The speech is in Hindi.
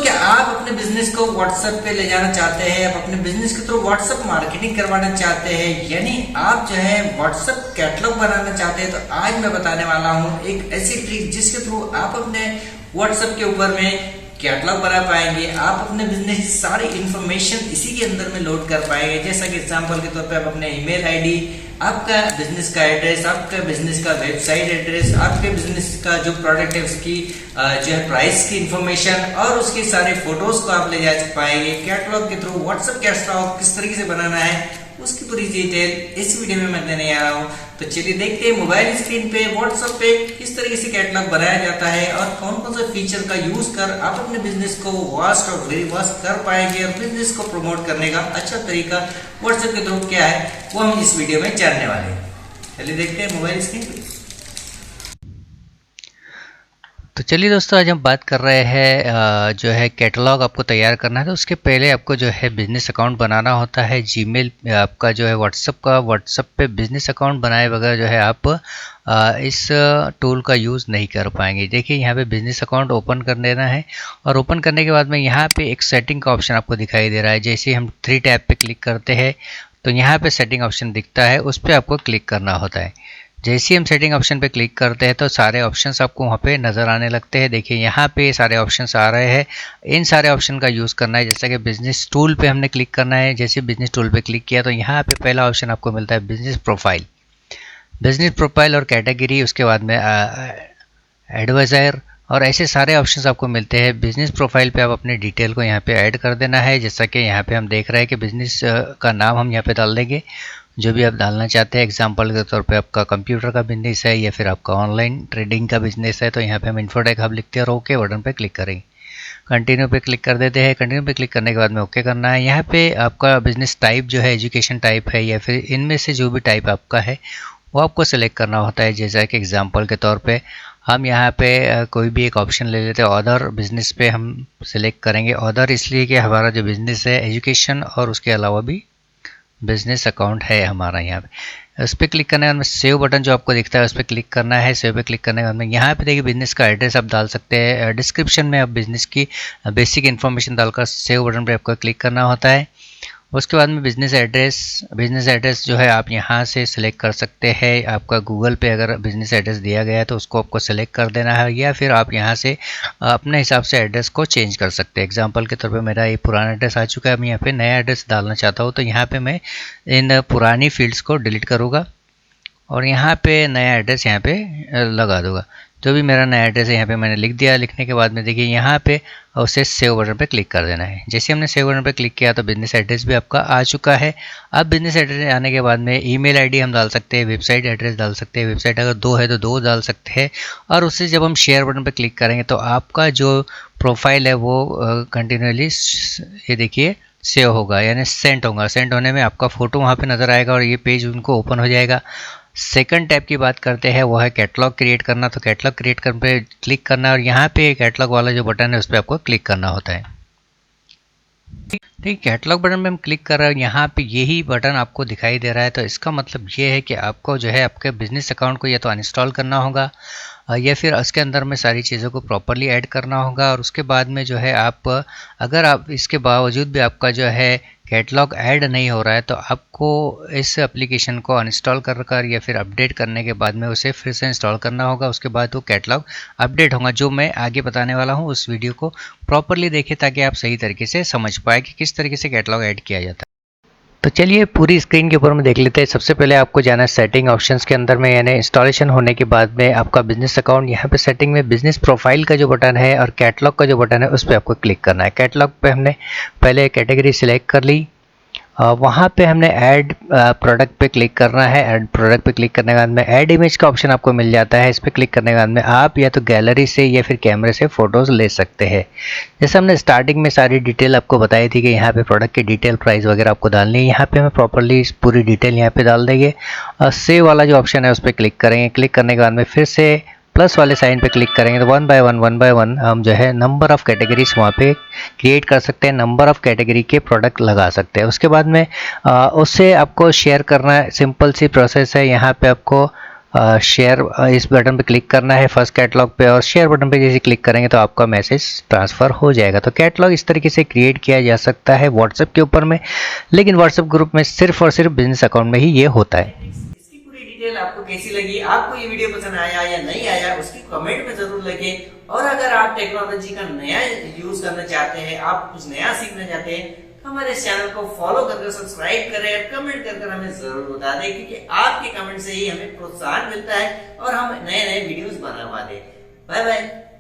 क्या आप अपने बिजनेस को व्हाट्सएप पे ले जाना चाहते हैं, आप अपने बिजनेस के थ्रू व्हाट्सएप मार्केटिंग करवाना चाहते हैं, यानी आप जो है व्हाट्सएप कैटलॉग बनाना चाहते हैं, तो आज मैं बताने वाला हूं एक ऐसी ट्रिक जिसके थ्रू आप अपने व्हाट्सएप के ऊपर में कैटलॉग बना पाएंगे। आप अपने बिजनेस की सारी इंफॉर्मेशन इसी के अंदर में लोड कर पाएंगे। जैसा कि एग्जांपल के तौर पे आप अपने ईमेल आईडी, आपका बिजनेस का एड्रेस, आपका बिजनेस का वेबसाइट एड्रेस, आपके बिजनेस का जो प्रोडक्ट है उसकी जो है प्राइस की इंफॉर्मेशन और उसके सारे फोटोज को आप ले जा पाएंगे। कैटलॉग के थ्रू व्हाट्सएप कैटलॉग किस तरीके से बनाना है उसकी पूरी डिटेल इस वीडियो में मैं देने आ रहा हूँ। तो चलिए देखते हैं मोबाइल स्क्रीन पे व्हाट्सएप पे किस तरीके से कैटलॉग बनाया जाता है और कौन कौन से फीचर का यूज कर आप अपने बिजनेस को वास्ट और वेरी वास्ट कर पाएंगे और बिजनेस को प्रमोट करने का अच्छा तरीका व्हाट्सएप के थ्रू क्या है वो हम इस वीडियो में जानने वाले हैं। चलिए देखते हैं मोबाइल स्क्रीन पे। तो चलिए दोस्तों, आज हम बात कर रहे हैं जो है कैटलॉग आपको तैयार करना है। तो उसके पहले आपको जो है बिजनेस अकाउंट बनाना होता है। जीमेल आपका जो है व्हाट्सएप पे बिजनेस अकाउंट बनाए बगैर जो है आप इस टूल का यूज़ नहीं कर पाएंगे। देखिए यहाँ पे बिजनेस अकाउंट ओपन कर देना है और ओपन करने के बाद में यहाँ पे एक सेटिंग का ऑप्शन आपको दिखाई दे रहा है। जैसे हम 3 टैब पे क्लिक करते हैं तो यहाँ पे सेटिंग ऑप्शन दिखता है, उस पर आपको क्लिक करना होता है। जैसे ही हम सेटिंग ऑप्शन पे क्लिक करते हैं तो सारे ऑप्शंस आपको वहाँ पे नज़र आने लगते हैं। देखिए यहाँ पे सारे ऑप्शंस आ रहे हैं। इन सारे ऑप्शन का यूज़ करना है। जैसा कि बिजनेस टूल पे हमने क्लिक करना है। जैसे बिजनेस टूल पे क्लिक किया तो यहाँ पे पहला ऑप्शन आपको मिलता है बिजनेस प्रोफाइल और कैटेगरी, उसके बाद में एडवाइज़र और ऐसे सारे ऑप्शंस आपको मिलते हैं। बिजनेस प्रोफाइल पे आप अपने डिटेल को यहाँ पे ऐड कर देना है। जैसा कि यहाँ पे हम देख रहे हैं कि बिजनेस का नाम हम यहाँ पे डाल देंगे जो भी आप डालना चाहते हैं। एग्जांपल के तौर पे आपका कंप्यूटर का बिजनेस है या फिर आपका ऑनलाइन ट्रेडिंग का बिजनेस है तो यहाँ पे हम इन्फोटेक हब लिखते हैं और ओके बटन पे क्लिक करेंगे। कंटिन्यू पे क्लिक कर देते हैं। कंटिन्यू पे क्लिक करने के बाद में ओके करना है। यहाँ पे आपका बिजनेस टाइप जो है एजुकेशन टाइप है या फिर इनमें से जो भी टाइप आपका है वो आपको सेलेक्ट करना होता है। जैसा कि एग्जाम्पल के तौर पर हम यहाँ पे कोई भी एक ऑप्शन ले लेते हैं। अदर बिजनेस पे हम सिलेक्ट करेंगे। अदर इसलिए कि हमारा जो बिजनेस है एजुकेशन और उसके अलावा भी बिजनेस अकाउंट है हमारा। यहाँ पे उस पर क्लिक करने के बाद में सेव बटन जो आपको दिखता है उस पर क्लिक करना है। सेव पे क्लिक करने के बाद में यहाँ पे देखिए बिजनेस का एड्रेस आप डाल सकते हैं। डिस्क्रिप्शन में आप बिजनेस की बेसिक इन्फॉर्मेशन डालकर सेव बटन पे आपको क्लिक करना होता है। उसके बाद में बिजनेस एड्रेस जो है आप यहाँ से सिलेक्ट कर सकते हैं। आपका गूगल पे अगर बिजनेस एड्रेस दिया गया है तो उसको आपको सेलेक्ट कर देना है या फिर आप यहाँ से अपने हिसाब से एड्रेस को चेंज कर सकते हैं। एग्जांपल के तौर पे मेरा ये पुराना एड्रेस आ चुका है। मैं यहाँ पे नया एड्रेस डालना चाहता हूँ तो यहाँ पे मैं इन पुरानी फील्ड्स को डिलीट करूँगा और यहाँ पे नया एड्रेस यहाँ पे लगा दूँगा। जो भी मेरा नया एड्रेस है यहाँ पे मैंने लिख दिया। लिखने के बाद में देखिए यहाँ पे उसे सेव बटन पे क्लिक कर देना है। जैसे हमने सेव बटन पे क्लिक किया तो बिजनेस एड्रेस भी आपका आ चुका है। अब बिजनेस एड्रेस आने के बाद में ईमेल आईडी हम डाल सकते हैं, वेबसाइट एड्रेस डाल सकते हैं। वेबसाइट अगर 2 है तो 2 डाल सकते हैं और उससे जब हम शेयर बटन पे क्लिक करेंगे तो आपका जो प्रोफाइल है वो कंटिन्यूअली ये देखिए सेव होगा यानी सेंड होगा। सेंड होने में आपका फ़ोटो वहाँ पर नज़र आएगा और ये पेज उनको ओपन हो जाएगा। सेकंड टैब की बात करते हैं वो है कैटलॉग क्रिएट करना। तो कैटलॉग क्रिएट करने पे क्लिक करना और यहाँ पे कैटलॉग वाला जो बटन है उस पर आपको क्लिक करना होता है। ठीक, कैटलॉग बटन पे हम क्लिक कर रहे हैं। यहाँ पे यही बटन आपको दिखाई दे रहा है तो इसका मतलब ये है कि आपको जो है आपके बिजनेस अकाउंट को या तो अनइंस्टॉल करना होगा या फिर उसके अंदर में सारी चीज़ों को प्रॉपरली ऐड करना होगा। और उसके बाद में जो है आप अगर आप इसके बावजूद भी आपका जो है कैटलॉग ऐड नहीं हो रहा है तो आपको इस एप्लीकेशन को अनइंस्टॉल कर या फिर अपडेट करने के बाद में उसे फिर से इंस्टॉल करना होगा। उसके बाद वो कैटलॉग अपडेट होगा। जो मैं आगे बताने वाला हूँ उस वीडियो को प्रॉपरली देखें ताकि आप सही तरीके से समझ पाए कि किस तरीके से कैटलॉग ऐड किया जाता है। तो चलिए पूरी स्क्रीन के ऊपर में देख लेते हैं। सबसे पहले आपको जाना है सेटिंग ऑप्शंस के अंदर में, यानी इंस्टॉलेशन होने के बाद में आपका बिजनेस अकाउंट यहाँ पे सेटिंग में बिजनेस प्रोफाइल का जो बटन है और कैटलॉग का जो बटन है उस पर आपको क्लिक करना है। कैटलॉग पे हमने पहले कैटेगरी सिलेक्ट कर ली। वहाँ पे हमने ऐड प्रोडक्ट पे क्लिक करना है। ऐड प्रोडक्ट पे क्लिक करने के बाद में ऐड इमेज का ऑप्शन आपको मिल जाता है। इस पर क्लिक करने के बाद में आप या तो गैलरी से या फिर कैमरे से फ़ोटोज़ ले सकते हैं। जैसे हमने स्टार्टिंग में सारी डिटेल आपको बताई थी कि यहाँ पे प्रोडक्ट की डिटेल, प्राइस वगैरह आपको डालनी है। यहाँ पे हमें प्रॉपरली पूरी डिटेल यहाँ पे डाल देंगे। सेव वाला जो ऑप्शन है उस पर क्लिक करेंगे। क्लिक करने के बाद में फिर से प्लस वाले साइन पे क्लिक करेंगे तो वन बाय वन हम जो है नंबर ऑफ़ कैटेगरीज वहाँ पे क्रिएट कर सकते हैं। नंबर ऑफ़ कैटेगरी के प्रोडक्ट लगा सकते हैं। उसके बाद में उससे आपको शेयर करना है। सिंपल सी प्रोसेस है। यहाँ पे आपको शेयर इस बटन पे क्लिक करना है फर्स्ट कैटलॉग पे, और शेयर बटन पे जैसे क्लिक करेंगे तो आपका मैसेज ट्रांसफ़र हो जाएगा। तो कैटलॉग इस तरीके से क्रिएट किया जा सकता है व्हाट्सएप के ऊपर में, लेकिन व्हाट्सएप ग्रुप में सिर्फ और सिर्फ बिजनेस अकाउंट में ही ये होता है। इसकी पूरी डिटेल आपको कैसी लगी, आपको ये वीडियो पसंद आया या नहीं आया, उसकी कमेंट में जरूर लिखें। और अगर आप टेक्नोलॉजी का नया यूज करना चाहते हैं, आप कुछ नया सीखना चाहते हैं, तो हमारे इस चैनल को फॉलो करके सब्सक्राइब करें और कमेंट कर हमें जरूर बता दें, क्योंकि आपके कमेंट से ही हमें प्रोत्साहन मिलता है और हम नए नए वीडियोस बना पाते हैं। Bye bye.